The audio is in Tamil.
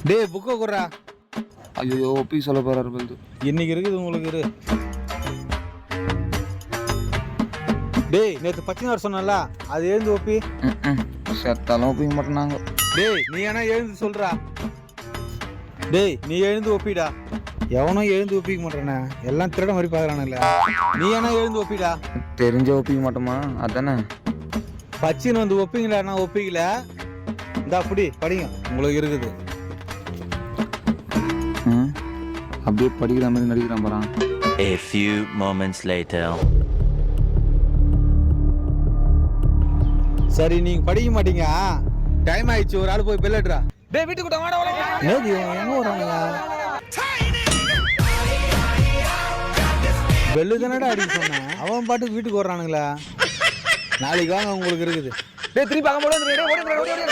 டேய் புக்கை குடுறா. ஐயோ ஒப்பி சொல்ல போறாரு பந்து. இன்னைக்கு இருக்குது உங்களுக்கு இரு. டேய் நேற்று பச்சினார் சொன்னல, அது எழுந்து ஒப்பி. செத்தாலும் ஒப்பிக்க மாட்டேனாங்க. டேய் நீ ஏன்னா எழுந்து சொல்றா. டேய் நீ எழுந்து ஒப்பிடா. எவனும் எழுந்து ஒப்பிக்க மாட்டேறானே, எல்லாம் திருட மாதிரி பாக்குறானுல்ல. நீ ஏன்னா எழுந்து ஒப்பிடா. தெரிஞ்ச ஒப்பிக்க மாட்டோமா அதானே. பச்சின்னு வந்து ஒப்பிங்களா? நான் ஒப்பிக்கல. இந்த அப்படி படிங்க, உங்களுக்கு இருக்குது. அப்படியே படிக்கிற மாதிரி நடிக்கிறான் பாறான். A few moments later. சரி நீங்க படிக்க மாட்டீங்க, டைம் ஆயிடுச்சு. ஒரு ஆள் போய் பெல்லட்ரா. டேய் வீட்டுக்கு வாடா வாடா. நேதி எங்க வரானுங்க? பெல்லு தானடா அடிக்க சொன்னேன். அவன் பாட்டுக்கு வீட்டுக்கு வர்றானுங்களா? நாளைக்கு வாங்க, உங்களுக்கு இருக்குது. டேய் திருப்பி அங்க போடு. ஓடி